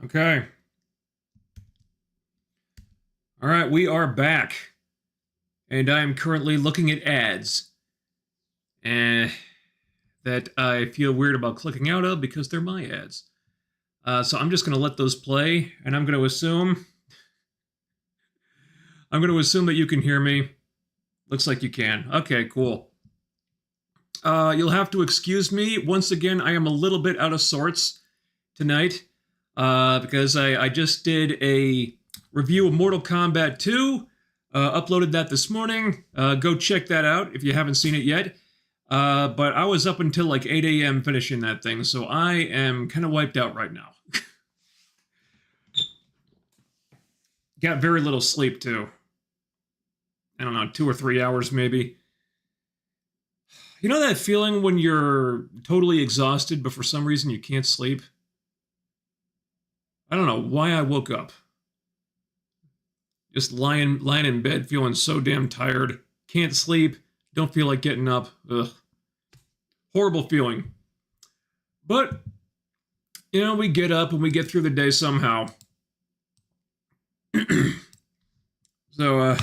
Okay. All right, we are back. And I am currently looking at ads. That I feel weird about clicking out of because they're my ads. So I'm just going to let those play, and I'm going to assume that you can hear me. Looks like you can. Okay, cool. You'll have to excuse me. Once again, I am a little bit out of sorts tonight because I just did a review of Mortal Kombat 2. Uploaded that this morning. Go check that out if you haven't seen it yet. But I was up until like 8 a.m. finishing that thing, so I am kind of wiped out right now. Got very little sleep, too. I don't know, 2 or 3 hours maybe. You know that feeling when you're totally exhausted, but for some reason you can't sleep? I don't know why I woke up. Just lying in bed, feeling so damn tired. Can't sleep. Don't feel like getting up. Ugh. Horrible feeling. But, you know, we get up and we get through the day somehow. So,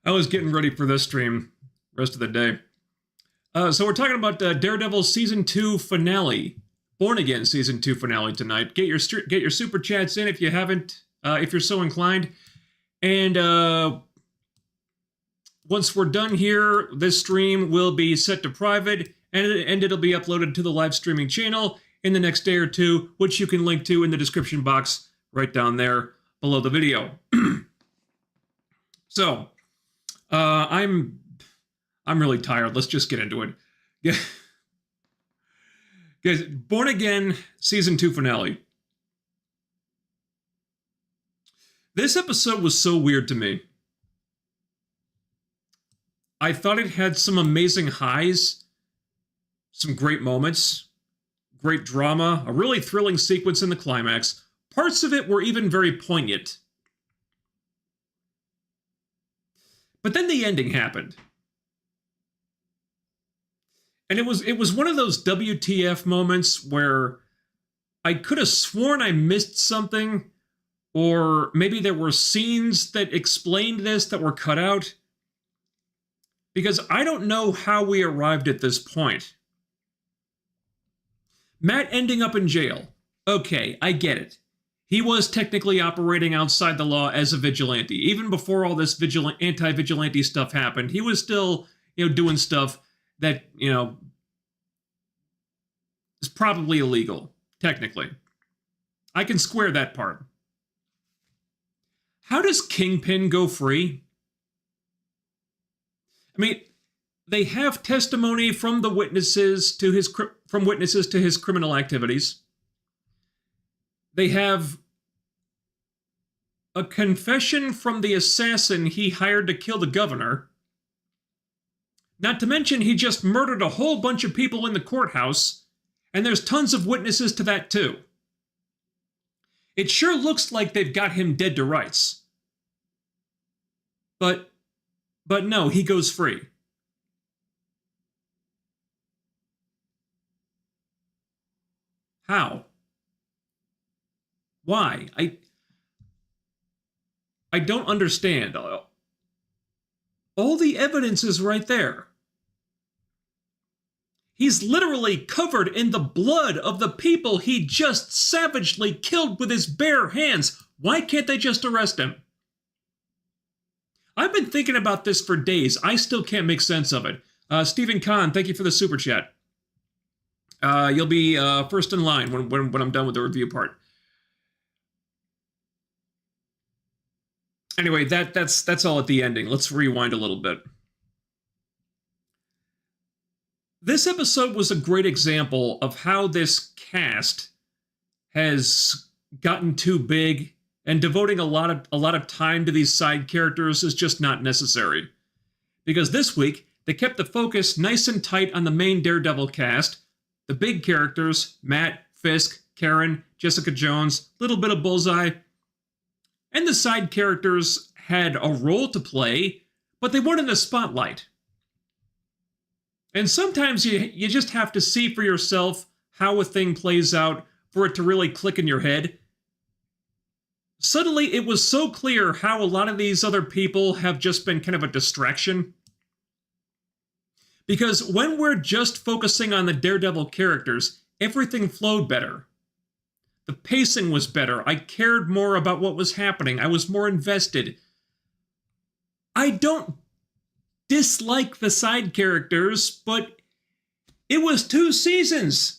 I was getting ready for this stream rest of the day. So we're talking about Daredevil Season 2 finale. Born Again Season 2 finale tonight. Get your super chats in if you haven't, if you're so inclined. And, once we're done here, this stream will be set to private, and it'll be uploaded to the live streaming channel in the next day or two, which you can link to in the description box right down there below the video. So, I'm really tired. Let's just get into it. Yeah. Guys, Born Again Season 2 finale. This episode was so weird to me. I thought it had some amazing highs, some great moments, great drama, a really thrilling sequence in the climax. Parts of it were even very poignant. But then the ending happened. And it was one of those WTF moments where I could have sworn I missed something, or maybe there were scenes that explained this that were cut out. Because I don't know how we arrived at this point. Matt ending up in jail. Okay, I get it. He was technically operating outside the law as a vigilante. Even before all this anti-vigilante stuff happened, he was still, doing stuff that, is probably illegal, technically. I can square that part. How does Kingpin go free? I mean, they have testimony from the witnesses to his criminal activities. They have a confession from the assassin he hired to kill the governor. Not to mention he just murdered a whole bunch of people in the courthouse, and there's tons of witnesses to that too. It sure looks like they've got him dead to rights. But no, he goes free. How? Why? I don't understand. All the evidence is right there. He's literally covered in the blood of the people he just savagely killed with his bare hands. Why can't they just arrest him? I've been thinking about this for days. I still can't make sense of it. Stephen Kahn, thank you for the super chat. You'll be first in line when I'm done with the review part. Anyway, that's all at the ending. Let's rewind a little bit. This episode was a great example of how this cast has gotten too big, and devoting a lot of time to these side characters is just not necessary. Because this week, they kept the focus nice and tight on the main Daredevil cast, the big characters, Matt, Fisk, Karen, Jessica Jones, little bit of Bullseye, and the side characters had a role to play, but they weren't in the spotlight. And sometimes you just have to see for yourself how a thing plays out for it to really click in your head. Suddenly, it was so clear how a lot of these other people have just been kind of a distraction. Because when we're just focusing on the Daredevil characters, everything flowed better. The pacing was better. I cared more about what was happening. I was more invested. I don't dislike the side characters, but it was 2 seasons.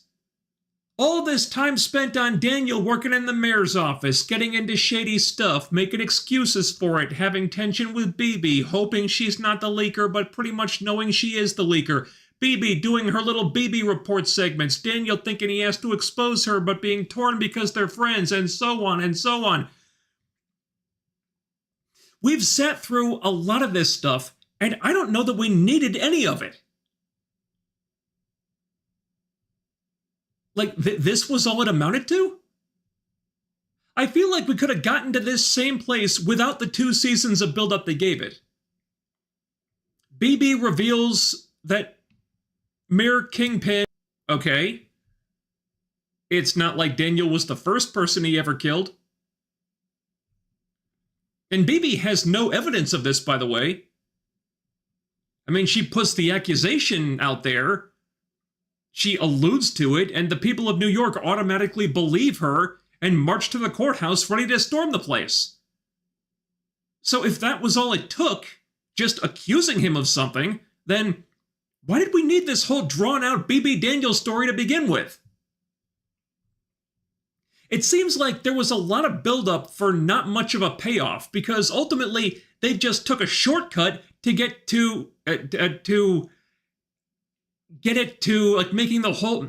All this time spent on Daniel working in the mayor's office, getting into shady stuff, making excuses for it, having tension with BB, hoping she's not the leaker, but pretty much knowing she is the leaker. BB doing her little BB report segments, Daniel thinking he has to expose her, but being torn because they're friends, and so on and so on. We've sat through a lot of this stuff, and I don't know that we needed any of it. Like, this was all it amounted to? I feel like we could have gotten to this same place without the 2 seasons of build-up they gave it. BB reveals that Mayor Kingpin... Okay. It's not like Daniel was the first person he ever killed. And BB has no evidence of this, by the way. I mean, she puts the accusation out there. She alludes to it, and the people of New York automatically believe her and march to the courthouse ready to storm the place. So if that was all it took, just accusing him of something, then why did we need this whole drawn-out BB Daniels story to begin with? It seems like there was a lot of build-up for not much of a payoff, because ultimately they just took a shortcut to get to like making the whole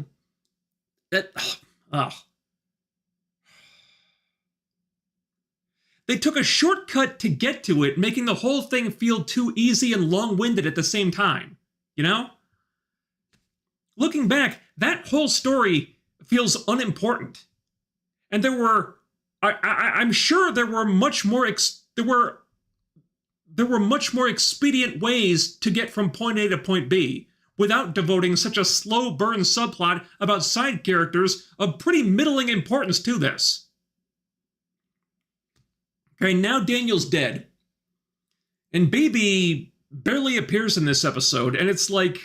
they took a shortcut to get to it, making the whole thing feel too easy and long-winded at the same time. You know? Looking back, that whole story feels unimportant. And there were I'm sure there were much more there were much more expedient ways to get from point A to point B without devoting such a slow burn subplot about side characters of pretty middling importance to this. Okay, now Daniel's dead. And BB barely appears in this episode, and it's like,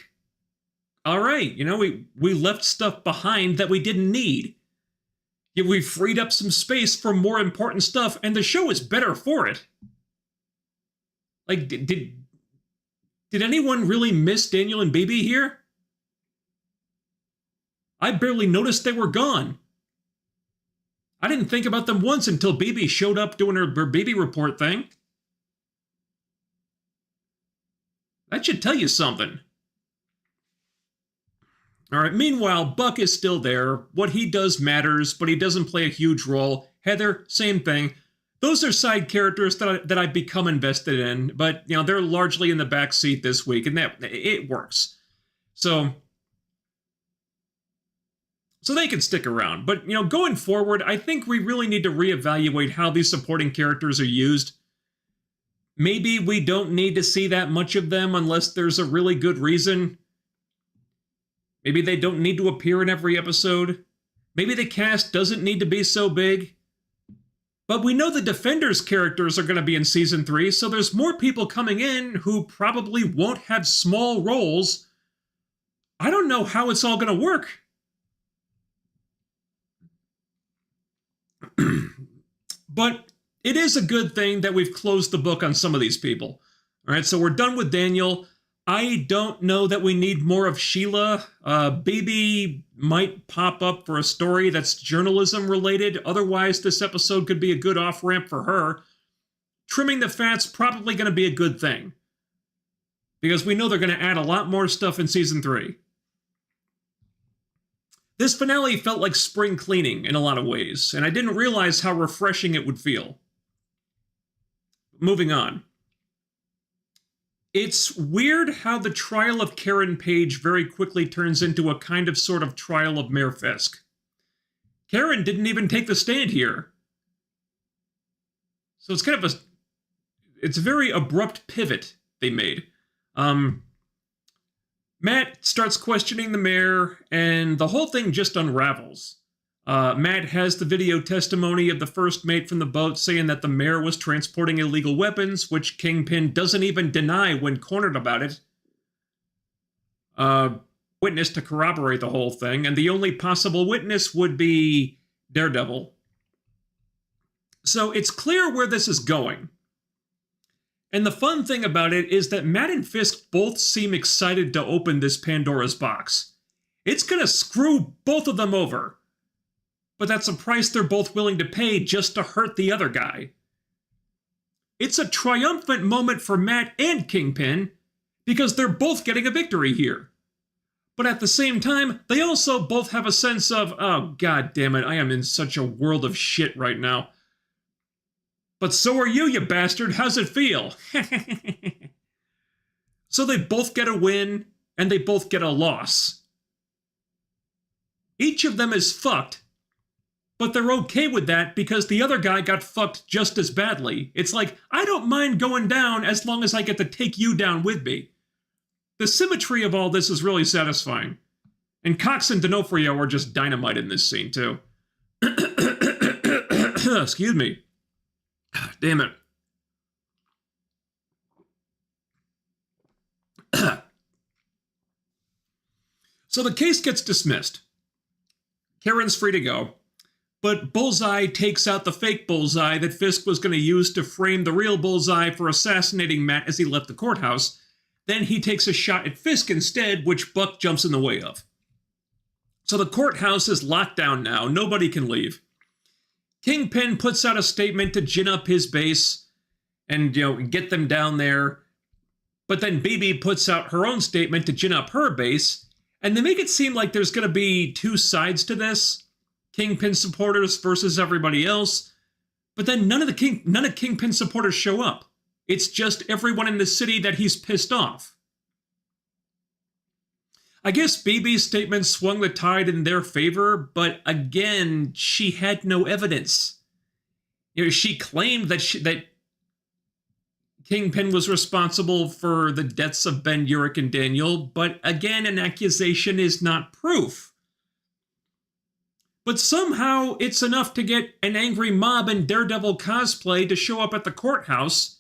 all right, you know, we left stuff behind that we didn't need. Yet we freed up some space for more important stuff, and the show is better for it. Like, did anyone really miss Daniel and BB here? I barely noticed they were gone. I didn't think about them once until BB showed up doing her BB report thing. That should tell you something. Alright, meanwhile, Buck is still there. What he does matters, but he doesn't play a huge role. Heather, same thing. Those are side characters that I've become invested in, but, you know, they're largely in the back seat this week, and that it works. So they can stick around. But, you know, going forward, I think we really need to reevaluate how these supporting characters are used. Maybe we don't need to see that much of them unless there's a really good reason. Maybe they don't need to appear in every episode. Maybe the cast doesn't need to be so big. But we know the Defenders characters are going to be in Season 3, so there's more people coming in who probably won't have small roles. I don't know how it's all going to work. But it is a good thing that we've closed the book on some of these people. All right, so we're done with Daniel. I don't know that we need more of Sheila. BB might pop up for a story that's journalism related. Otherwise, this episode could be a good off-ramp for her. Trimming the fat's probably going to be a good thing, because we know they're going to add a lot more stuff in Season 3. This finale felt like spring cleaning in a lot of ways, and I didn't realize how refreshing it would feel. Moving on. It's weird how the trial of Karen Page very quickly turns into a kind of sort of trial of Mayor Fisk. Karen didn't even take the stand here. So it's kind of it's a very abrupt pivot they made. Matt starts questioning the mayor, and the whole thing just unravels. Matt has the video testimony of the first mate from the boat saying that the mayor was transporting illegal weapons, which Kingpin doesn't even deny when cornered about it. Witness to corroborate the whole thing, and the only possible witness would be Daredevil. So it's clear where this is going. And the fun thing about it is that Matt and Fisk both seem excited to open this Pandora's box. It's gonna screw both of them over. But that's a price they're both willing to pay just to hurt the other guy. It's a triumphant moment for Matt and Kingpin because they're both getting a victory here. But at the same time, they also both have a sense of, oh, god damn it, I am in such a world of shit right now. But so are you bastard. How's it feel? So they both get a win, and they both get a loss. Each of them is fucked, but they're okay with that because the other guy got fucked just as badly. It's like, I don't mind going down as long as I get to take you down with me. The symmetry of all this is really satisfying. And Cox and D'Onofrio are just dynamite in this scene, too. Excuse me. Damn it. So the case gets dismissed. Karen's free to go. But Bullseye takes out the fake Bullseye that Fisk was going to use to frame the real Bullseye for assassinating Matt as he left the courthouse. Then he takes a shot at Fisk instead, which Buck jumps in the way of. So the courthouse is locked down now. Nobody can leave. Kingpin puts out a statement to gin up his base and, get them down there. But then BB puts out her own statement to gin up her base. And they make it seem like there's going to be two sides to this. Kingpin supporters versus everybody else. But then none of Kingpin supporters show up. It's just everyone in the city that he's pissed off. I guess BB's statement swung the tide in their favor, but again, she had no evidence. She claimed that Kingpin was responsible for the deaths of Ben, Urich, and Daniel, but again, an accusation is not proof. But somehow, it's enough to get an angry mob in Daredevil cosplay to show up at the courthouse,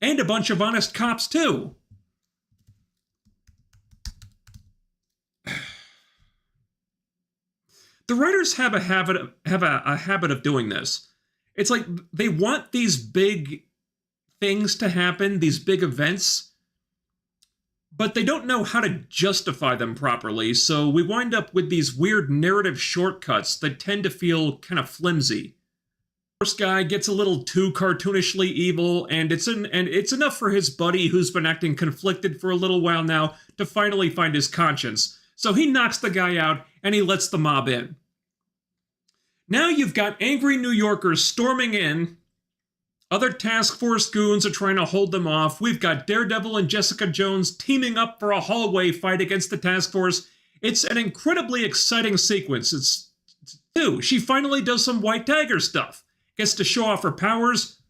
and a bunch of honest cops, too. The writers have a habit of doing this. It's like they want these big things to happen, these big events, but they don't know how to justify them properly, so we wind up with these weird narrative shortcuts that tend to feel kind of flimsy. First guy gets a little too cartoonishly evil, and it's enough for his buddy, who's been acting conflicted for a little while now, to finally find his conscience. So he knocks the guy out, and he lets the mob in. Now you've got angry New Yorkers storming in. Other task force goons are trying to hold them off. We've got Daredevil and Jessica Jones teaming up for a hallway fight against the task force. It's an incredibly exciting sequence. It's new. She finally does some White Tiger stuff. Gets to show off her powers.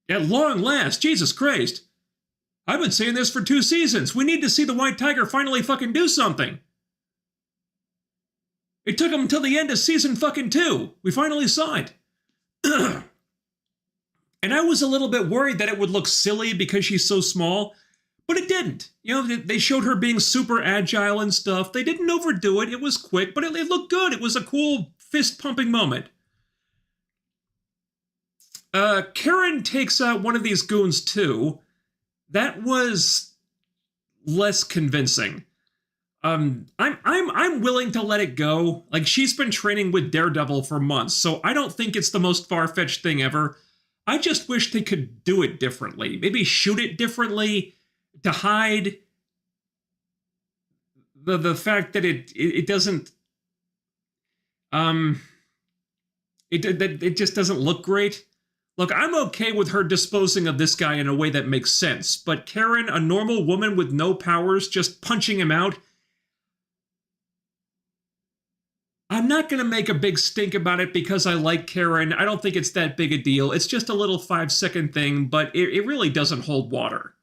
At long last, Jesus Christ. I've been saying this for 2 seasons. We need to see the White Tiger finally fucking do something. It took him until the end of season fucking 2. We finally saw it. And I was a little bit worried that it would look silly because she's so small, but it didn't. They showed her being super agile and stuff. They didn't overdo it. It was quick, but it looked good. It was a cool fist-pumping moment. Karen takes out one of these goons too. That was less convincing. I'm willing to let it go. Like, she's been training with Daredevil for months, so I don't think it's the most far-fetched thing ever. I just wish they could do it differently. Maybe shoot it differently to hide the fact that it doesn't it just doesn't look great. Look, I'm okay with her disposing of this guy in a way that makes sense, but Karen, a normal woman with no powers, just punching him out, I'm not going to make a big stink about it because I like Karen. I don't think it's that big a deal. It's just a little 5-second thing, but it really doesn't hold water.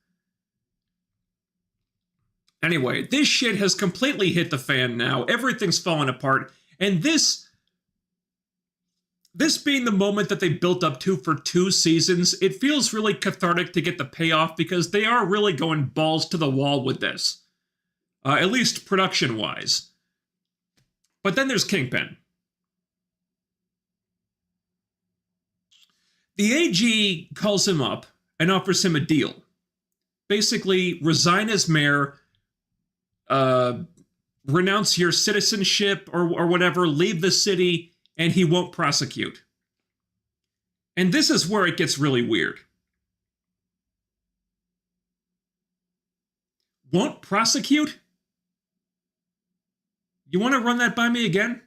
Anyway, this shit has completely hit the fan now. Everything's falling apart. And this being the moment that they built up to for 2 seasons, it feels really cathartic to get the payoff because they are really going balls to the wall with this. At least production-wise. But then there's Kingpin. The AG calls him up and offers him a deal. Basically, resign as mayor, renounce your citizenship or whatever, leave the city, and he won't prosecute. And this is where it gets really weird. Won't prosecute? You want to run that by me again?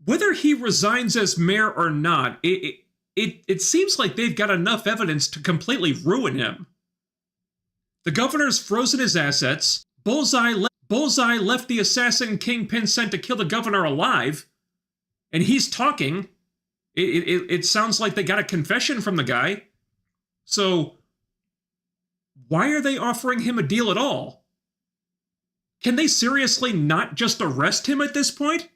Whether he resigns as mayor or not, it seems like they've got enough evidence to completely ruin him. The governor's frozen his assets. Bullseye left the assassin Kingpin sent to kill the governor alive. And he's talking. It sounds like they got a confession from the guy. So, why are they offering him a deal at all? Can they seriously not just arrest him at this point?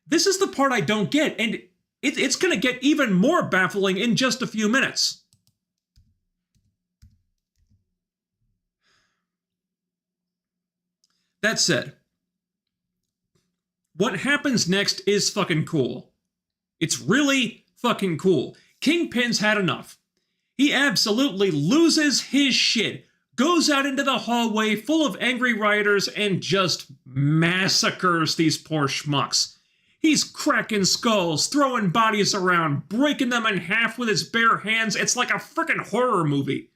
This is the part I don't get, and it's going to get even more baffling in just a few minutes. That said, what happens next is fucking cool. It's really fucking cool. Kingpin's had enough. He absolutely loses his shit, goes out into the hallway full of angry rioters, and just massacres these poor schmucks. He's cracking skulls, throwing bodies around, breaking them in half with his bare hands. It's like a frickin' horror movie.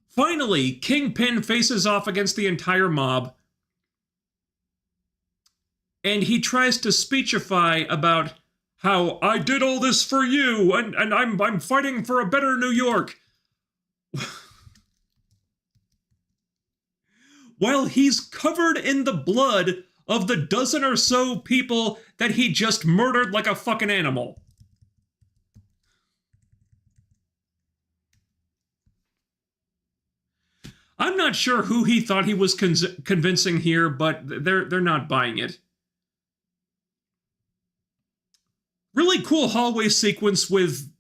Finally, Kingpin faces off against the entire mob, and he tries to speechify about how I did all this for you, and I'm fighting for a better New York. While he's covered in the blood of the dozen or so people that he just murdered like a fucking animal. I'm not sure who he thought he was convincing here, but they're not buying it. Really cool hallway sequence with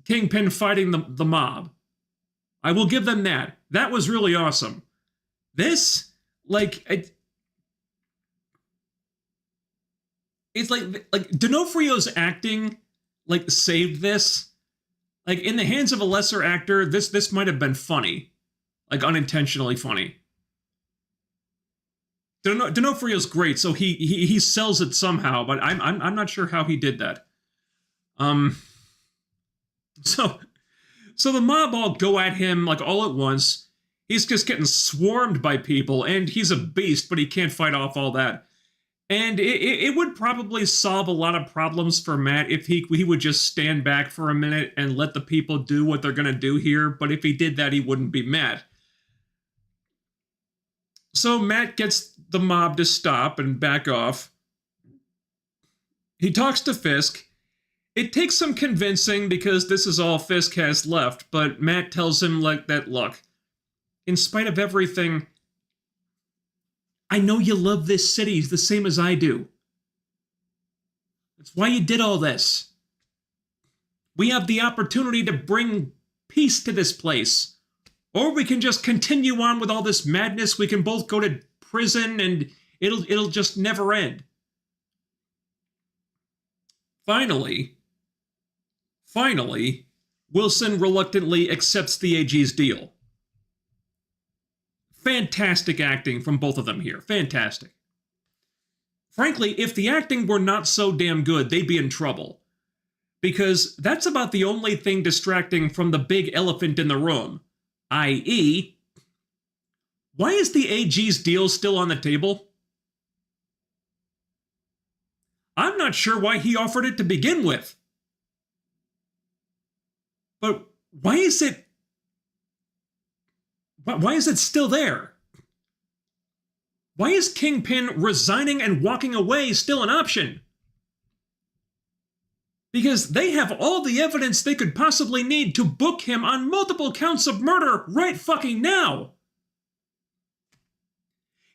Kingpin fighting the mob. I will give them that. That was really awesome. This, like, it's like D'Onofrio's acting, like, saved this. Like, in the hands of a lesser actor, this might have been funny. Like, unintentionally funny. D'Onofrio's great, so he sells it somehow, but I'm not sure how he did that. So the mob all go at him, like, all at once. He's just getting swarmed by people, and he's a beast, but he can't fight off all that. And it would probably solve a lot of problems for Matt if he would just stand back for a minute and let the people do what they're going to do here. But if he did that, he wouldn't be mad. So Matt gets the mob to stop and back off. He talks to Fisk. It takes some convincing because this is all Fisk has left. But Matt tells him, like, that, look, in spite of everything, I know you love this city the same as I do. That's why you did all this. We have the opportunity to bring peace to this place. Or we can just continue on with all this madness. We can both go to prison and it'll just never end. Finally, Wilson reluctantly accepts the AG's deal. Fantastic acting from both of them here. Fantastic. Frankly, if the acting were not so damn good, they'd be in trouble. Because that's about the only thing distracting from the big elephant in the room. I.e., why is the AG's deal still on the table? I'm not sure why he offered it to begin with. But why is it still there? Why is Kingpin resigning and walking away still an option? because they have all the evidence they could possibly need to book him on multiple counts of murder right fucking now.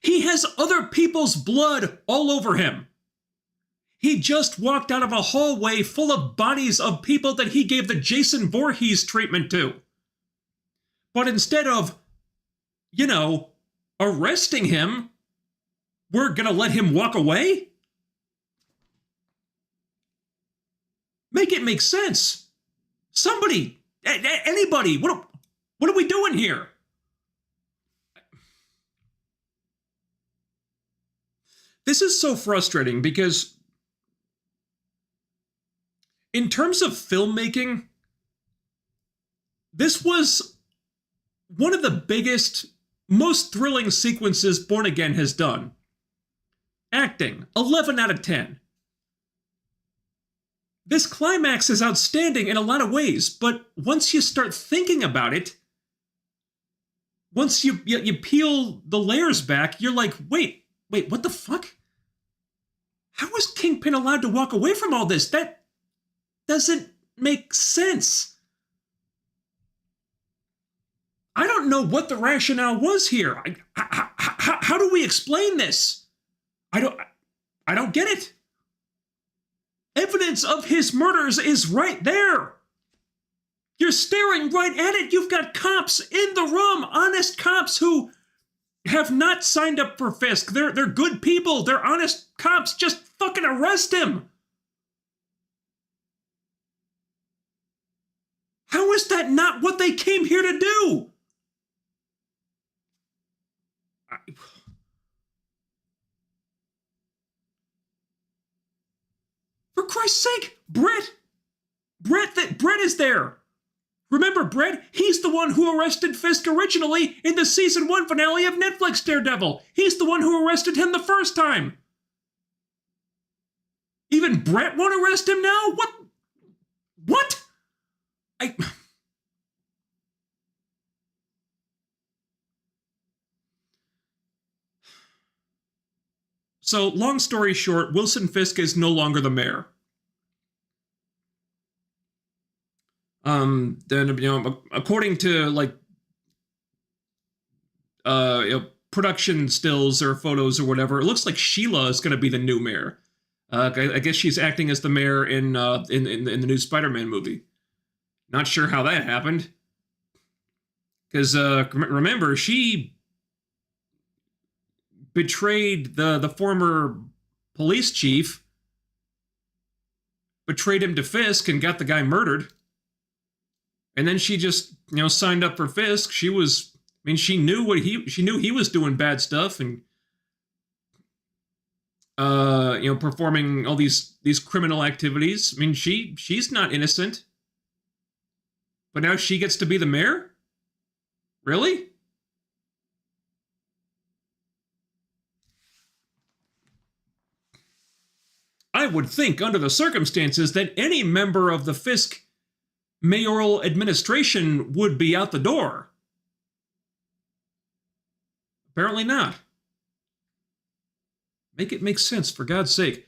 He has other people's blood all over him. He just walked out of a hallway full of bodies of people that he gave the Jason Voorhees treatment to. But instead of, arresting him, we're gonna let him walk away? Make it make sense. Somebody, anybody, what are we doing here? This is so frustrating because in terms of filmmaking, this was one of the biggest, most thrilling sequences Born Again has done. Acting, 11 out of 10. This climax is outstanding in a lot of ways, but once you start thinking about it, once you peel the layers back, you're like, wait, what the fuck? How was Kingpin allowed to walk away from all this? That doesn't make sense. I don't know what the rationale was here. How do we explain this? I don't get it. Evidence of his murders is right there. You're staring right at it. You've got cops in the room, honest cops who have not signed up for Fisk. They're good people. They're honest cops. Just fucking arrest him. How is that not what they came here to do? For Christ's sake, Brett is there. Remember Brett? He's the one who arrested Fisk originally in the season 1 finale of Netflix Daredevil. He's the one who arrested him the first time. Even Brett won't arrest him now? What? So, long story short, Wilson Fisk is no longer the mayor. Then, according to production stills or photos or whatever, it looks like Sheila is going to be the new mayor. I guess she's acting as the mayor in the new Spider-Man movie. Not sure how that happened. Because remember, she betrayed the former police chief, betrayed him to Fisk, and got the guy murdered. And then she just, signed up for Fisk. She knew he was doing bad stuff and, performing all these criminal activities. I mean, she's not innocent. But now she gets to be the mayor? Really? I would think, under the circumstances, that any member of the Fisk mayoral administration would be out the door. Apparently not. Make it make sense, for God's sake.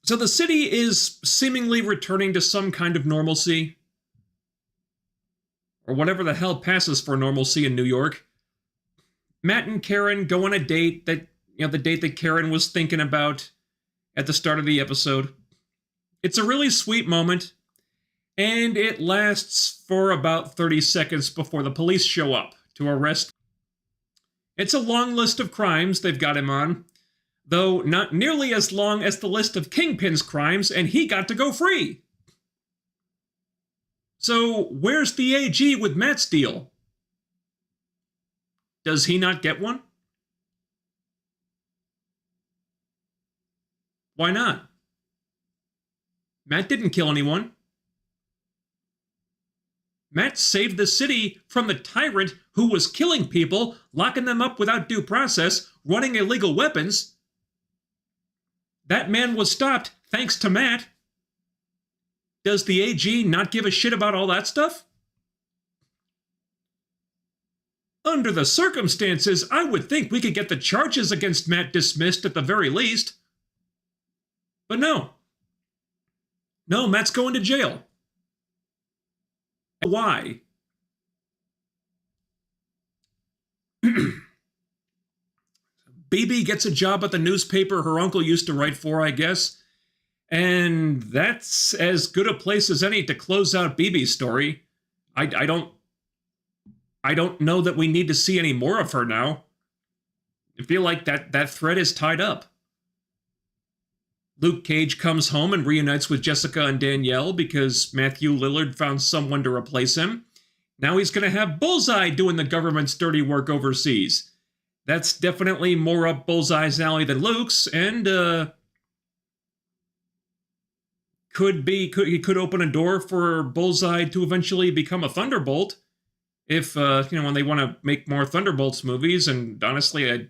So the city is seemingly returning to some kind of normalcy. Or whatever the hell passes for normalcy in New York. Matt and Karen go on a date that, the date that Karen was thinking about at the start of the episode. It's a really sweet moment, and it lasts for about 30 seconds before the police show up to arrest. It's a long list of crimes they've got him on, though not nearly as long as the list of Kingpin's crimes, and he got to go free. So, where's the AG with Matt's deal? Does he not get one? Why not? Matt didn't kill anyone. Matt saved the city from the tyrant who was killing people, locking them up without due process, running illegal weapons. That man was stopped thanks to Matt. Does the AG not give a shit about all that stuff? Under the circumstances, I would think we could get the charges against Matt dismissed at the very least. But no. No, Matt's going to jail. Why? BB gets a job at the newspaper her uncle used to write for, I guess. And that's as good a place as any to close out BB's story. I don't know that we need to see any more of her now. I feel like that thread is tied up. Luke Cage comes home and reunites with Jessica and Danielle because Matthew Lillard found someone to replace him. Now he's going to have Bullseye doing the government's dirty work overseas. That's definitely more up Bullseye's alley than Luke's, and he could open a door for Bullseye to eventually become a Thunderbolt if when they want to make more Thunderbolts movies. And honestly, I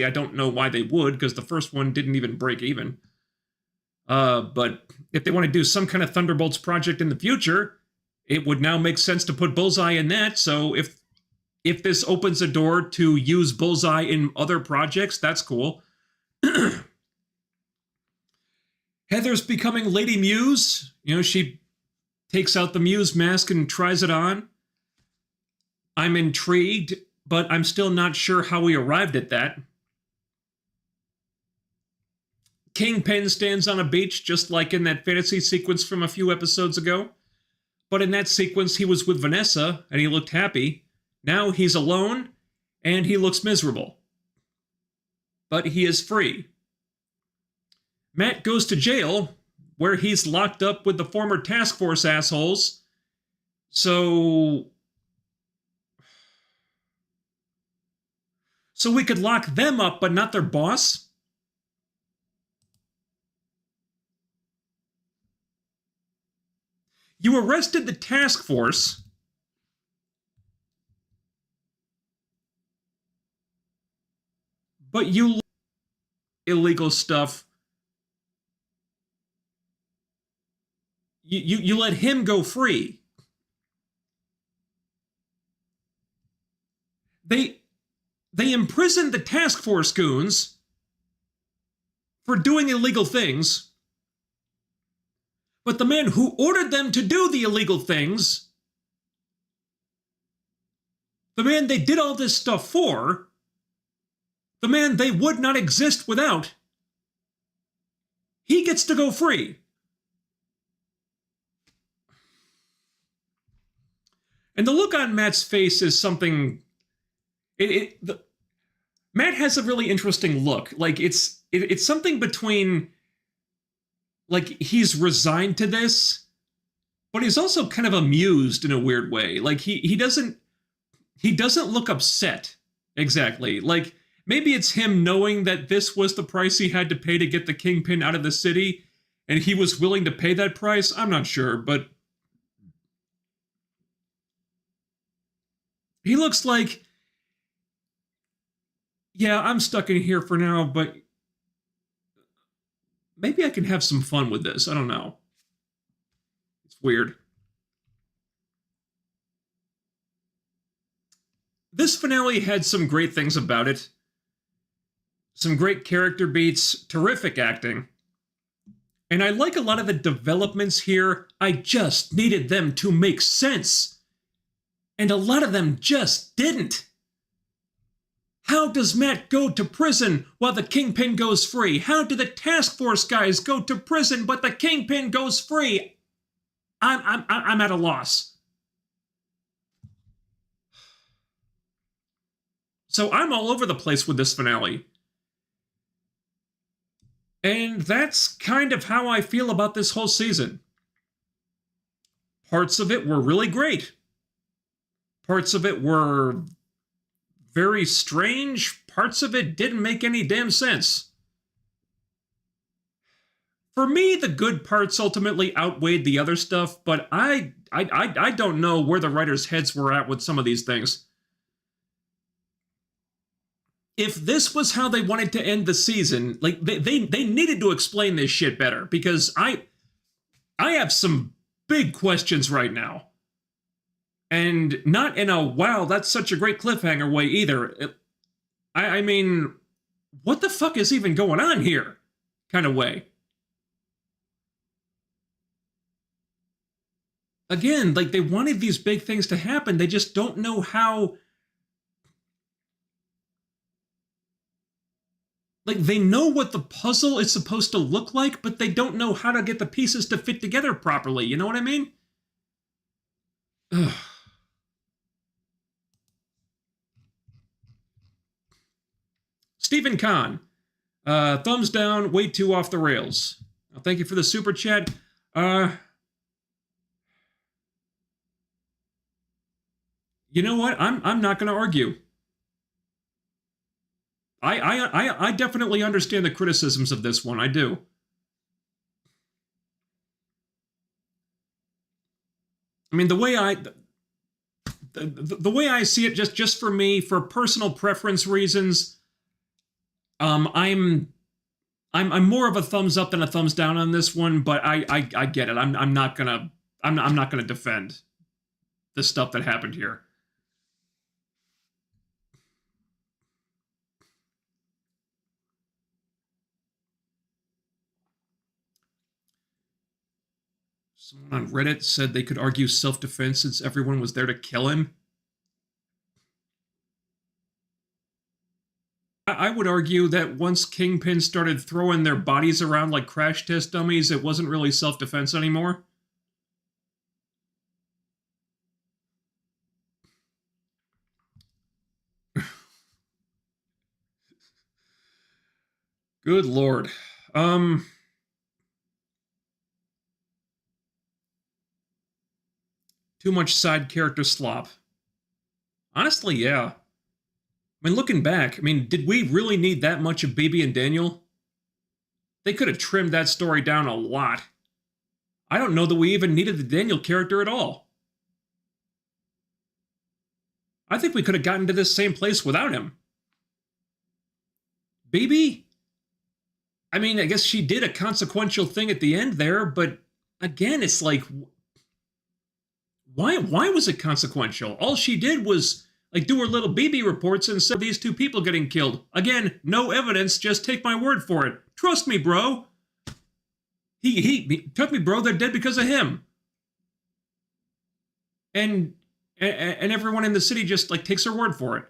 don't know why they would, because the first one didn't even break even. But if they want to do some kind of Thunderbolts project in the future, it would now make sense to put Bullseye in that. So if this opens a door to use Bullseye in other projects, that's cool. Heather's becoming Lady Muse. She takes out the Muse mask and tries it on. I'm intrigued, but I'm still not sure how we arrived at that. Kingpin stands on a beach just like in that fantasy sequence from a few episodes ago. But in that sequence, he was with Vanessa, and he looked happy. Now he's alone, and he looks miserable. But he is free. Matt goes to jail, where he's locked up with the former task force assholes. So we could lock them up, but not their boss? You arrested the task force, but you illegal stuff. You let him go free. They imprisoned the task force goons for doing illegal things, but the man who ordered them to do the illegal things, the man they did all this stuff for, the man they would not exist without, he gets to go free. And the look on Matt's face is something... Matt has a really interesting look. Like, it's something between... Like, he's resigned to this, but he's also kind of amused in a weird way. Like, he doesn't look upset, exactly. Like, maybe it's him knowing that this was the price he had to pay to get the Kingpin out of the city, and he was willing to pay that price. I'm not sure, but he looks like, yeah, I'm stuck in here for now, but maybe I can have some fun with this. I don't know. It's weird. This finale had some great things about it. Some great character beats, terrific acting. And I like a lot of the developments here. I just needed them to make sense. And a lot of them just didn't. How does Matt go to prison while the Kingpin goes free? How do the task force guys go to prison but the Kingpin goes free? I'm at a loss. So I'm all over the place with this finale. And that's kind of how I feel about this whole season. Parts of it were really great. Parts of it were very strange. Parts of it didn't make any damn sense. For me, the good parts ultimately outweighed the other stuff, but I don't know where the writers' heads were at with some of these things. If this was how they wanted to end the season, like they needed to explain this shit better, because I have some big questions right now. And not in a, wow, that's such a great cliffhanger way either. I mean, what the fuck is even going on here kind of way. again, like they wanted these big things to happen. They just don't know how. Like they know what the puzzle is supposed to look like, but they don't know how to get the pieces to fit together properly. You know what I mean? Ugh. Stephen Kahn, thumbs down, way too off the rails. Thank you for the super chat. You know what? I'm not going to argue. I definitely understand the criticisms of this one. I do. I mean, the way I see it, just for me, for personal preference reasons, I'm more of a thumbs up than a thumbs down on this one. But I get it. I'm not gonna defend the stuff that happened here. Someone on Reddit said they could argue self-defense since everyone was there to kill him. I would argue that once Kingpin started throwing their bodies around like crash test dummies, it wasn't really self-defense anymore. Good lord. Too much side character slop. Honestly, yeah. I mean, looking back, I mean, did we really need that much of Baby and Daniel? They could have trimmed that story down a lot. I don't know that we even needed the Daniel character at all. I think we could have gotten to this same place without him. Baby? I mean, I guess she did a consequential thing at the end there, but again, it's like, why was it consequential? All she did was like do her little BB reports and say these two people getting killed. Again, no evidence, just take my word for it. Trust me, bro. He took me, bro. They're dead because of him. And everyone in the city just like takes her word for it.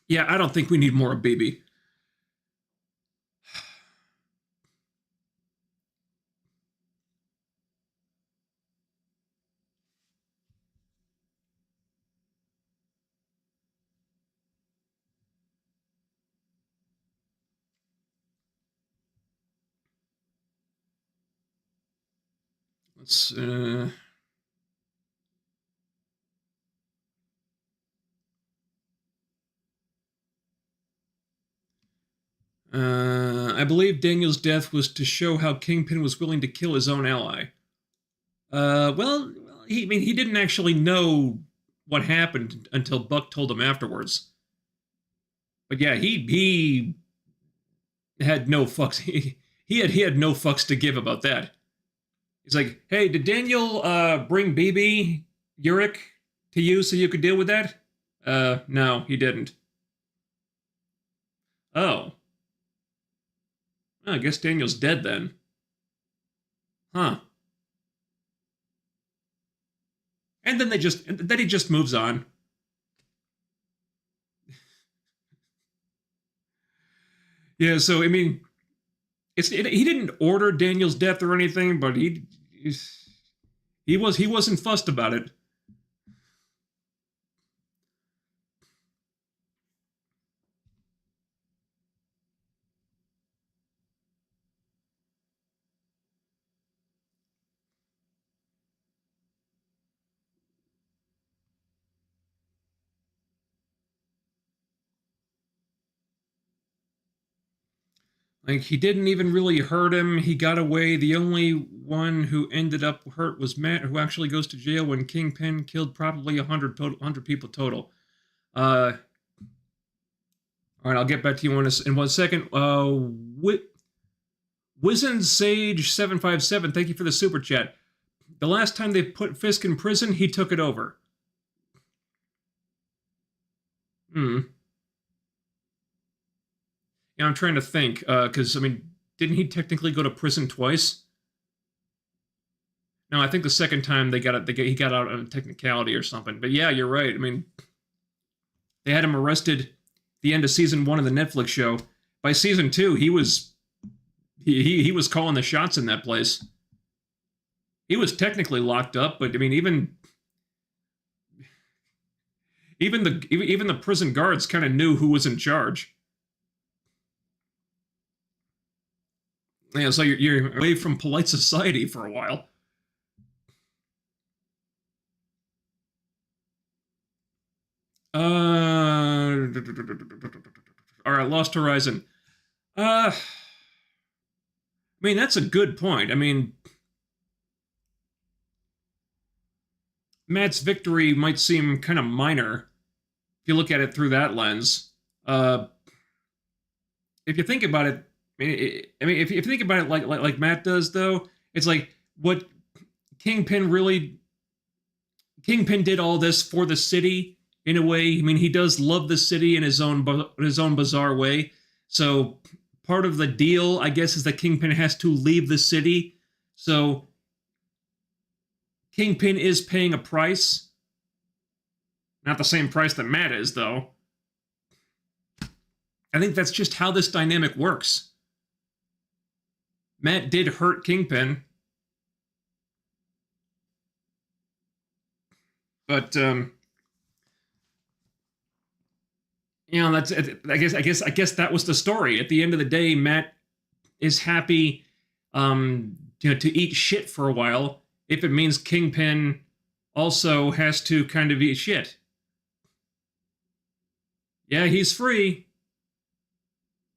Yeah, I don't think we need more of Baby. Let's I believe Daniel's death was to show how Kingpin was willing to kill his own ally. Well, he didn't actually know what happened until Buck told him afterwards. But yeah, he had no fucks. He had no fucks to give about that. He's like, hey, did Daniel bring BB Urich to you so you could deal with that? No, he didn't. Oh. Well, I guess Daniel's dead then. Huh. And then he just moves on. Yeah, so I mean, he didn't order Daniel's death or anything, but he wasn't fussed about it. Like, he didn't even really hurt him. He got away. The only one who ended up hurt was Matt, who actually goes to jail when Kingpin killed probably 100 people total. All right, I'll get back to you in 1 second. Wizen Sage 757, thank you for the super chat. The last time they put Fisk in prison, he took it over. Yeah, I'm trying to think, because I mean, didn't he technically go to prison twice? No, I think the second time he got out on a technicality or something. But yeah, you're right. I mean, they had him arrested at the end of season 1 of the Netflix show. By season 2, he was calling the shots in that place. He was technically locked up, but I mean, even the prison guards kind of knew who was in charge. Yeah, so you're away from polite society for a while. All right, Lost Horizon. I mean, that's a good point. I mean, Matt's victory might seem kind of minor if you look at it through that lens. Uh, if you think about it, if you think about it like Matt does, though, it's like what Kingpin really Kingpin did all this for the city in a way. I mean, he does love the city in his own bizarre way. So part of the deal, I guess, is that Kingpin has to leave the city. So Kingpin is paying a price. Not the same price that Matt is, though. I think that's just how this dynamic works. Matt did hurt Kingpin. But that's I guess that was the story. At the end of the day, Matt is happy to eat shit for a while if it means Kingpin also has to kind of eat shit. Yeah, he's free.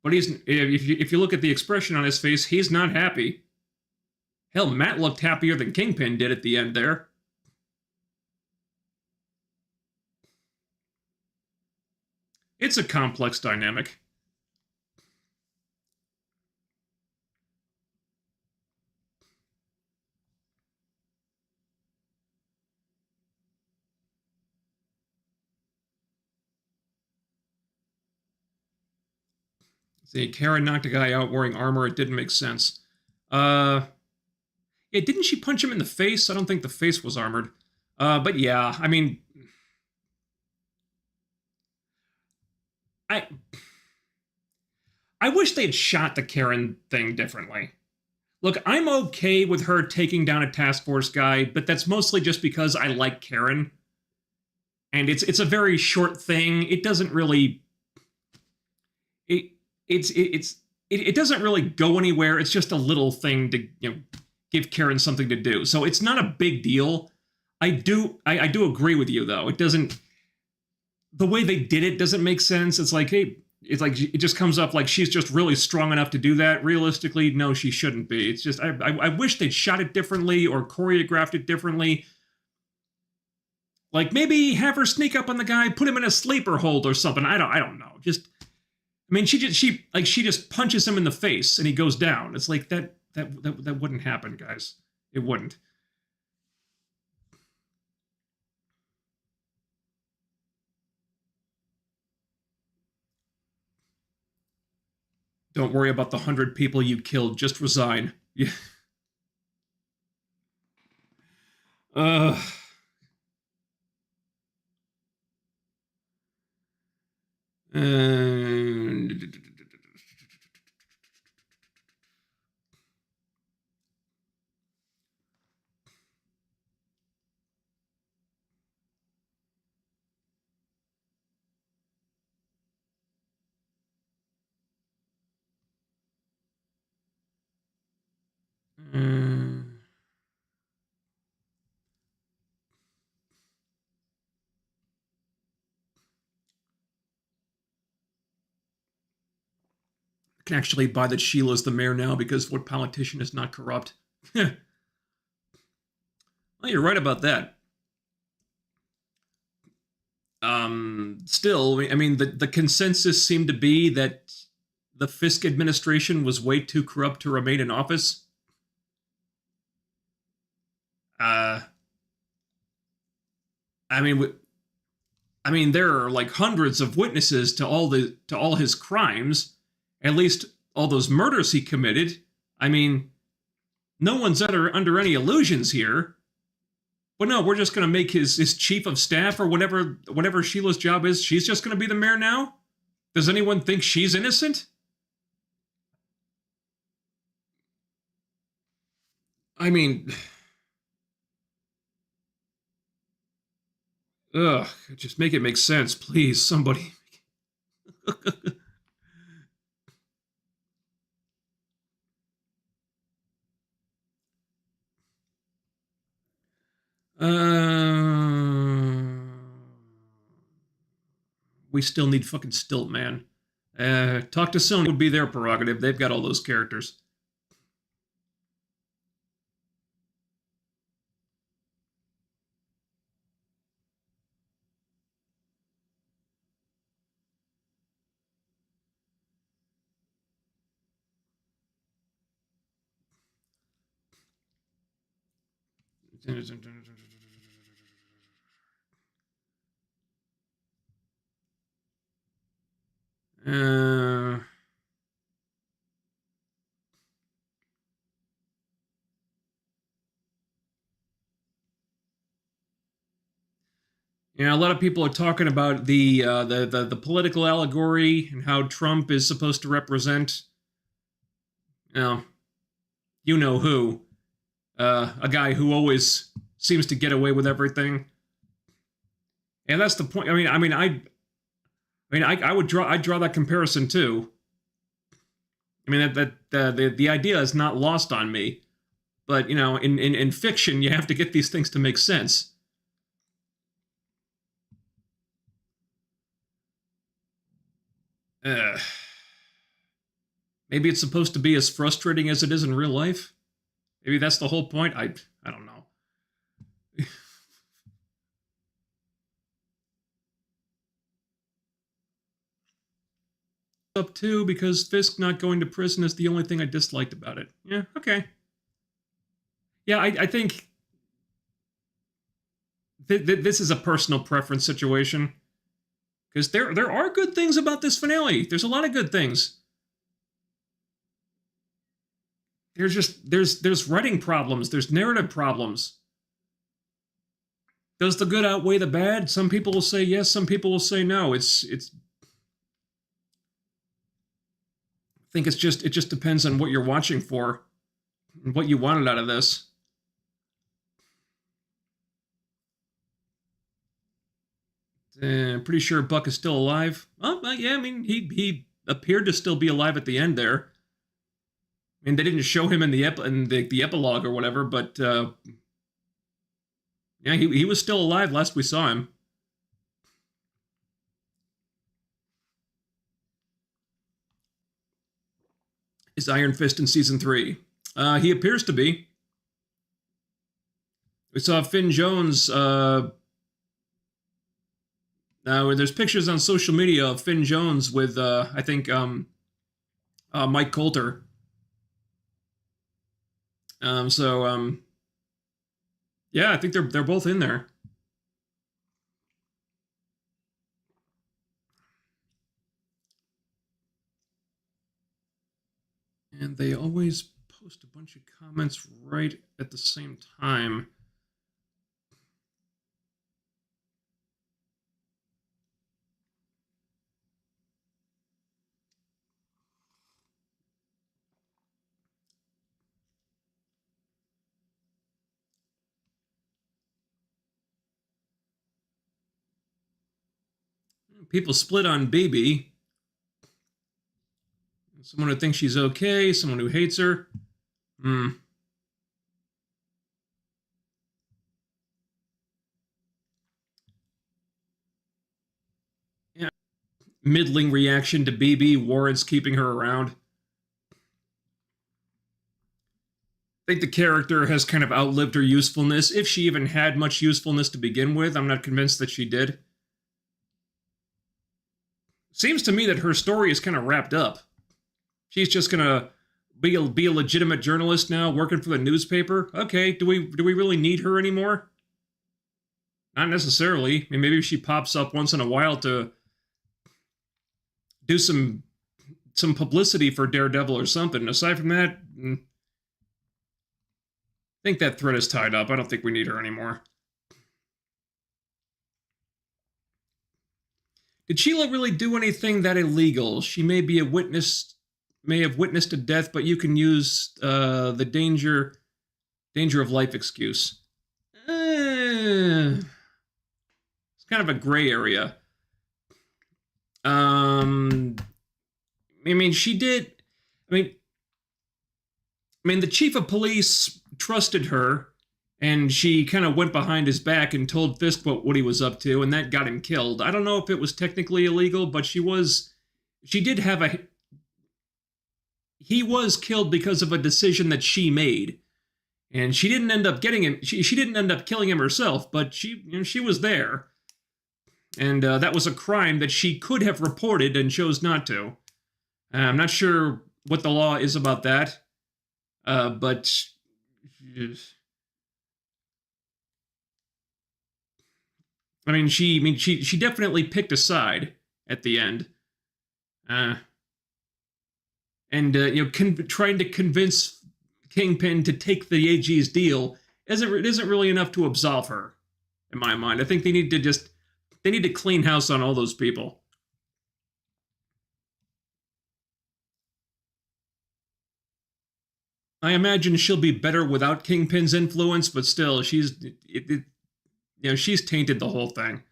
But if you look at the expression on his face, he's not happy. Hell, Matt looked happier than Kingpin did at the end there. It's a complex dynamic. See, Karen knocked a guy out wearing armor. It didn't make sense. Yeah, didn't she punch him in the face? I don't think the face was armored. But yeah, I mean, I wish they'd shot the Karen thing differently. Look, I'm okay with her taking down a task force guy, but that's mostly just because I like Karen. And it's a very short thing. It doesn't really it doesn't really go anywhere. It's just a little thing to give Karen something to do. So it's not a big deal. I do agree with you though. It doesn't the way they did it doesn't make sense. It's like, hey, it's like it just comes up like she's just really strong enough to do that. Realistically, no, she shouldn't be. It's just I wish they'd shot it differently or choreographed it differently. Like maybe have her sneak up on the guy, put him in a sleeper hold or something. I don't know. Just I mean, she just punches him in the face and he goes down. It's like that wouldn't happen, guys. It wouldn't. Don't worry about the 100 people you killed. Just resign. Yeah. Uh. And can actually buy that Sheila's the mayor now because what politician is not corrupt? Well, you're right about that. Still, I mean, the consensus seemed to be that the Fisk administration was way too corrupt to remain in office. I mean, there are like hundreds of witnesses to all his crimes, at least all those murders he committed. I mean, no one's under any illusions here. But no, we're just going to make his chief of staff or whatever Sheila's job is. She's just going to be the mayor now? Does anyone think she's innocent? I mean, ugh, just make it make sense, please, somebody. We still need fucking Stiltman. Talk to Sony would be their prerogative. They've got all those characters. Yeah, a lot of people are talking about the political allegory and how Trump is supposed to represent, you know who, a guy who always seems to get away with everything. And that's the point. I would draw that comparison too. I mean the idea is not lost on me, but in fiction you have to get these things to make sense. Maybe it's supposed to be as frustrating as it is in real life. Maybe that's the whole point. I don't know. Up too because Fisk not going to prison is the only thing I disliked about it. Yeah, okay. Yeah, I think this is a personal preference situation. Because there are good things about this finale. There's a lot of good things. There's writing problems. There's narrative problems. Does the good outweigh the bad? Some people will say yes. Some people will say no. I think it just depends on what you're watching for and what you wanted out of this. Pretty sure Buck is still alive. Oh, yeah, I mean, he appeared to still be alive at the end there. I mean, they didn't show him in the epilogue or whatever, but yeah, he was still alive last we saw him. Is Iron Fist in season 3? He appears to be. We saw Finn Jones. There's pictures on social media of Finn Jones with, I think, Mike Coulter. Yeah, I think they're both in there. And they always post a bunch of comments right at the same time. People split on BB. Someone who thinks she's okay, someone who hates her. Yeah. Middling reaction to BB warrants keeping her around. I think the character has kind of outlived her usefulness, if she even had much usefulness to begin with. I'm not convinced that she did. Seems to me that her story is kind of wrapped up. She's just gonna be a legitimate journalist now, working for the newspaper. Okay, do we really need her anymore? Not necessarily. I mean, maybe she pops up once in a while to do some some publicity for Daredevil or something. Aside from that, I think that thread is tied up. I don't think we need her anymore. Did Sheila really do anything that illegal? She may be a witness, may have witnessed a death, but you can use the danger of life excuse. It's kind of a gray area. I mean, she did. I mean, the chief of police trusted her, and she kind of went behind his back and told Fisk what he was up to, and that got him killed. I don't know if it was technically illegal, but he was killed because of a decision that she made. And she didn't end up getting him. She didn't end up killing him herself, but she was there. And that was a crime that she could have reported and chose not to. I'm not sure what the law is about that, but she definitely picked a side at the end, trying to convince Kingpin to take the AG's deal isn't really enough to absolve her, in my mind. I think they need to clean house on all those people. I imagine she'll be better without Kingpin's influence, but still, she's tainted the whole thing.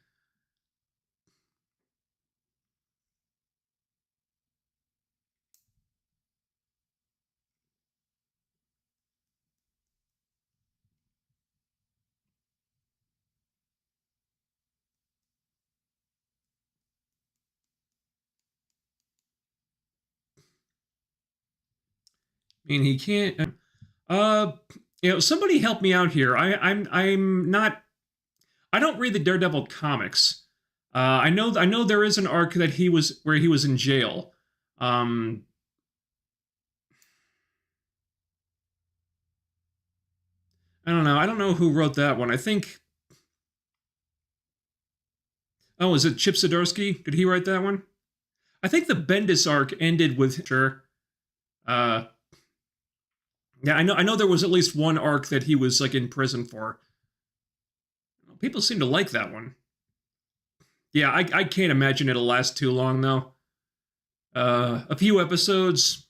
I mean, he can't. Somebody help me out here. I'm not. I don't read the Daredevil comics. I know there is an arc that he was in jail. I don't know. I don't know who wrote that one. I think. Oh, is it Chip Zdarsky? Did he write that one? I think the Bendis arc ended with sure. Yeah, I know there was at least one arc that he was like in prison for. People seem to like that one. Yeah, I can't imagine it'll last too long though. A few episodes.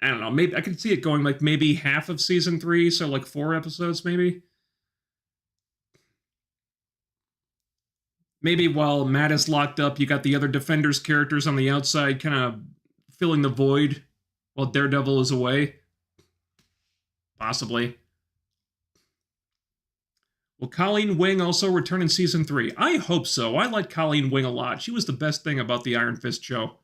I don't know. Maybe I could see it going like maybe half of season 3, so like 4 episodes maybe. Maybe while Matt is locked up, you got the other Defenders characters on the outside kind of filling the void while Daredevil is away. Possibly. Will Colleen Wing also return in season 3? I hope so. I like Colleen Wing a lot. She was the best thing about the Iron Fist show.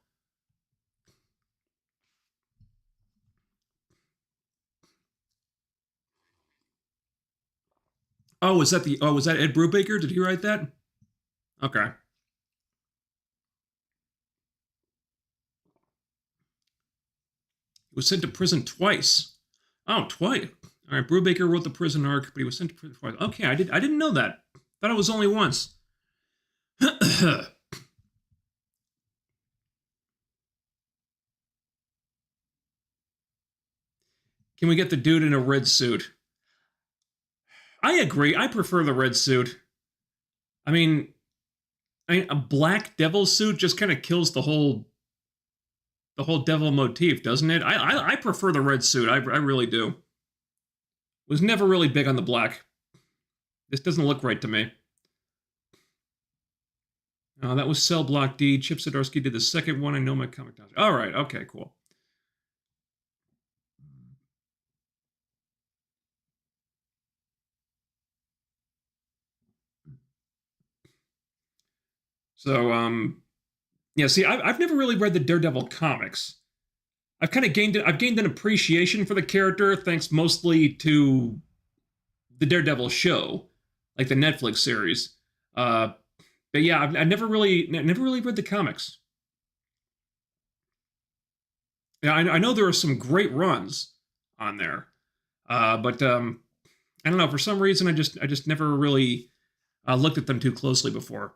Was that Ed Brubaker? Did he write that? Okay. He was sent to prison twice. Oh, twice. All right, Brubaker wrote the prison arc, but he was sent to prison twice. Okay, I didn't know that. Thought it was only once. Can we get the dude in a red suit? I agree. I prefer the red suit. I mean, a black devil suit just kind of kills the whole devil motif, doesn't it? I prefer the red suit. I really do. Was never really big on the black. This doesn't look right to me. That was Cell Block D. Chip Zdarsky did the second one. I know my comic knowledge. All right. Okay, cool. So, yeah, see, I've never really read the Daredevil comics. I've gained an appreciation for the character thanks mostly to the Daredevil show, like the Netflix series. But yeah, I never really read the comics. Yeah, I know there are some great runs on there, but I don't know. For some reason, I just never really looked at them too closely before.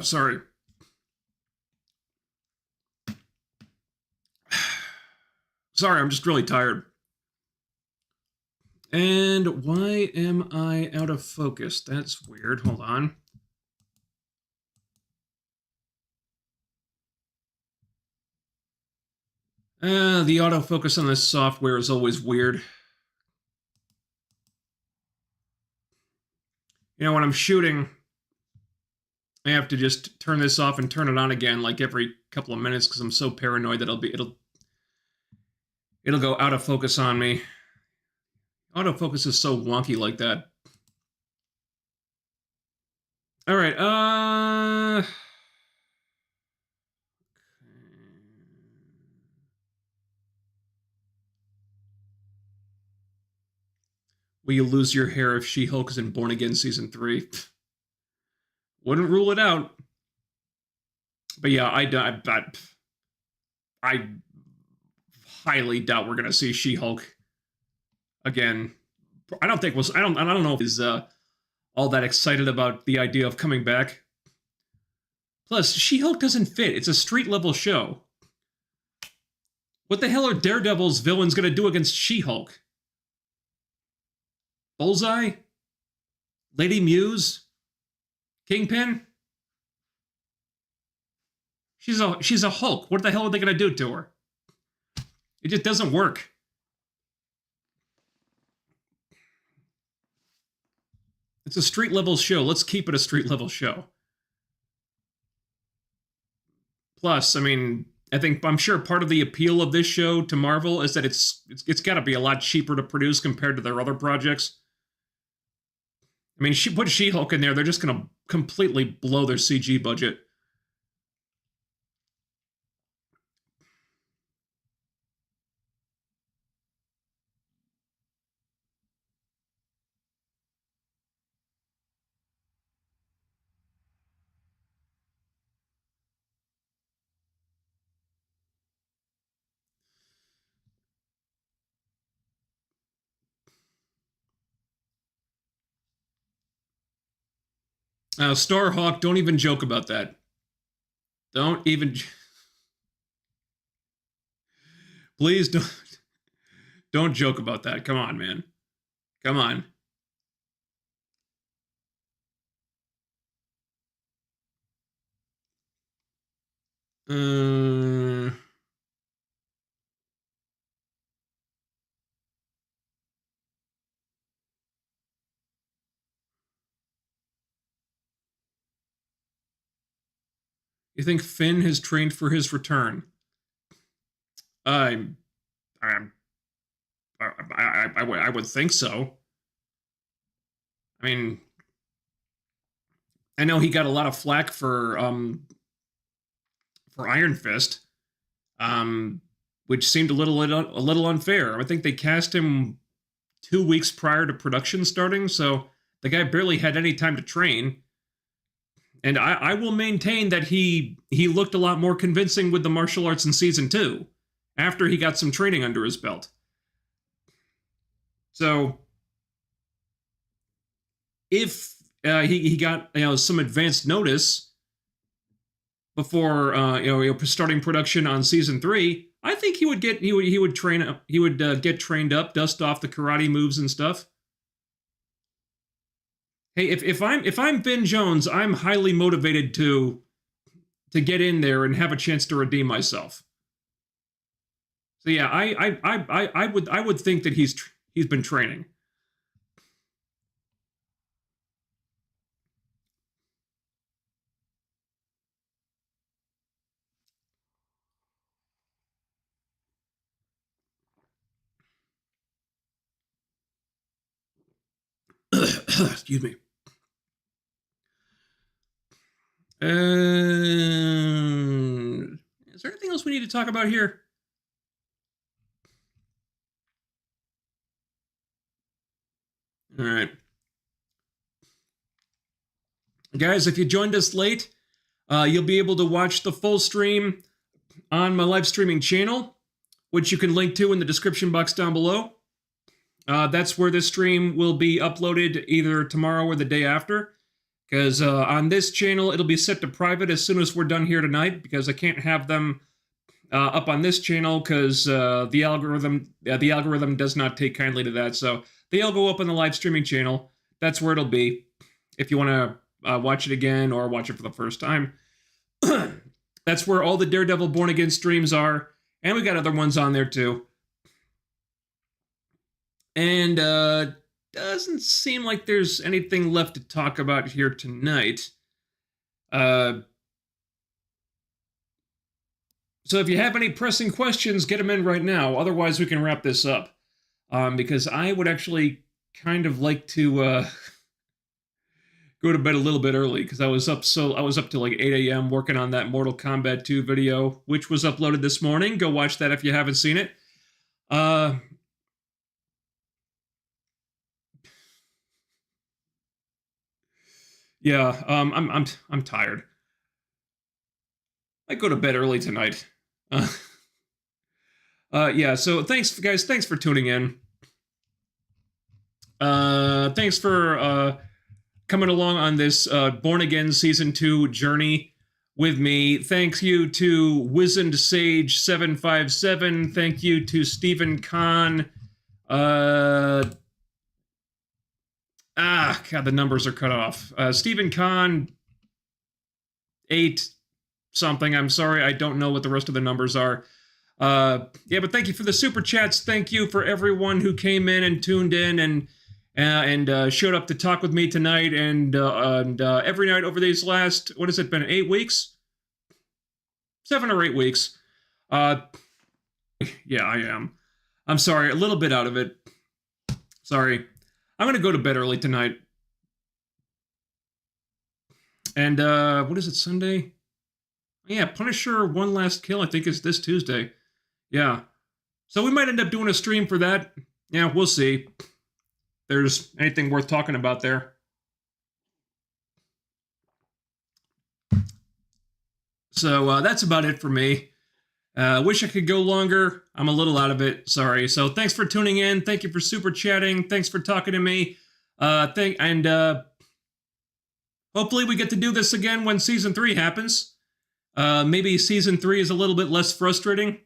Sorry. Sorry, I'm just really tired. And why am I out of focus? That's weird. Hold on. The autofocus on this software is always weird. You know, when I'm shooting, I have to just turn this off and turn it on again like every couple of minutes because I'm so paranoid that it'll go out of focus on me. Autofocus is so wonky like that. All right. Will you lose your hair if She-Hulk is in Born Again Season 3? Wouldn't rule it out. But yeah, I highly doubt we're gonna see She-Hulk again. I don't know if he's all that excited about the idea of coming back. Plus, She-Hulk doesn't fit. It's a street level show. What the hell are Daredevil's villains gonna do against She-Hulk? Bullseye? Lady Muse? Kingpin? She's a Hulk. What the hell are they gonna do to her? It just doesn't work. It's a street level show. Let's keep it a street level show. Plus, I mean, I'm sure part of the appeal of this show to Marvel is that it's got to be a lot cheaper to produce compared to their other projects. I mean, put She-Hulk in there, they're just going to completely blow their CG budget. Starhawk, don't even joke about that. Don't even. Please don't joke about that. Come on, man. Come on. You think Finn has trained for his return? I would think so. I mean, I know he got a lot of flack for Iron Fist, which seemed a little unfair. I think they cast him 2 weeks prior to production starting, so the guy barely had any time to train. And I will maintain that he looked a lot more convincing with the martial arts in season 2, after he got some training under his belt. So, if he got some advanced notice before starting production on season 3, I think he would get trained up, dust off the karate moves and stuff. Hey, if I'm Ben Jones, I'm highly motivated to get in there and have a chance to redeem myself. So yeah, I would think that he's been training. Excuse me. Is there anything else we need to talk about here? All right. Guys, if you joined us late, you'll be able to watch the full stream on my live streaming channel. which you can link to in the description box down below. That's where this stream will be uploaded either tomorrow or the day after. Because on this channel, it'll be set to private as soon as we're done here tonight, because I can't have them up on this channel because the algorithm does not take kindly to that. So they'll go up on the live streaming channel. That's where it'll be if you want to watch it again or watch it for the first time. That's where all the Daredevil Born Again streams are, and we got other ones on there too. And doesn't seem like there's anything left to talk about here tonight. So if you have any pressing questions, get them in right now. Otherwise, we can wrap this up. Because I would actually kind of like to go to bed a little bit early, because I was up till like 8 a.m. working on that Mortal Kombat 2 video, which was uploaded this morning. Go watch that if you haven't seen it. Yeah, I'm tired. I go to bed early tonight. Yeah, so thanks, guys. Thanks for tuning in. Thanks for coming along on this Born Again Season 2 journey with me. Thank you to Wizened Sage 757. Thank you to Stephen Kahn. God, the numbers are cut off. Stephen Kahn 8 something. I'm sorry, I don't know what the rest of the numbers are. Yeah, but thank you for the super chats. Thank you for everyone who came in and tuned in and showed up to talk with me tonight and every night over these last, what has it been, 8 weeks? 7 or 8 weeks. Yeah, I am. I'm sorry, a little bit out of it. Sorry. I'm going to go to bed early tonight. And, what is it, Sunday? Yeah, Punisher One Last Kill, I think, is this Tuesday. Yeah. So we might end up doing a stream for that. Yeah, we'll see. If there's anything worth talking about there. So that's about it for me. Wish I could go longer. I'm a little out of it. Sorry. So thanks for tuning in. Thank you for super chatting. Thanks for talking to me. Hopefully we get to do this again when Season 3 happens. Maybe Season 3 is a little bit less frustrating,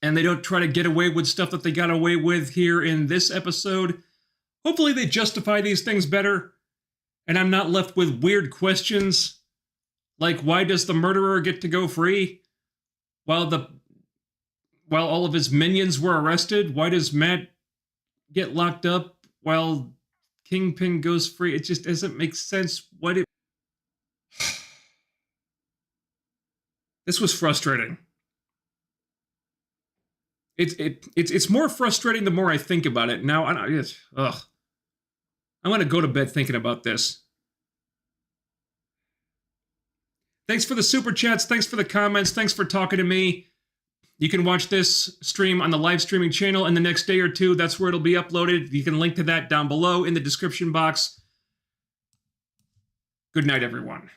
and they don't try to get away with stuff that they got away with here in this episode. Hopefully they justify these things better, and I'm not left with weird questions, like why does the murderer get to go free while all of his minions were arrested? Why does Matt get locked up while Kingpin goes free? It just doesn't make sense. This was frustrating. It's more frustrating the more I think about it. Now, I'm going to go to bed thinking about this. Thanks for the super chats. Thanks for the comments. Thanks for talking to me. You can watch this stream on the live streaming channel in the next day or two. That's where it'll be uploaded. You can link to that down below in the description box. Good night, everyone.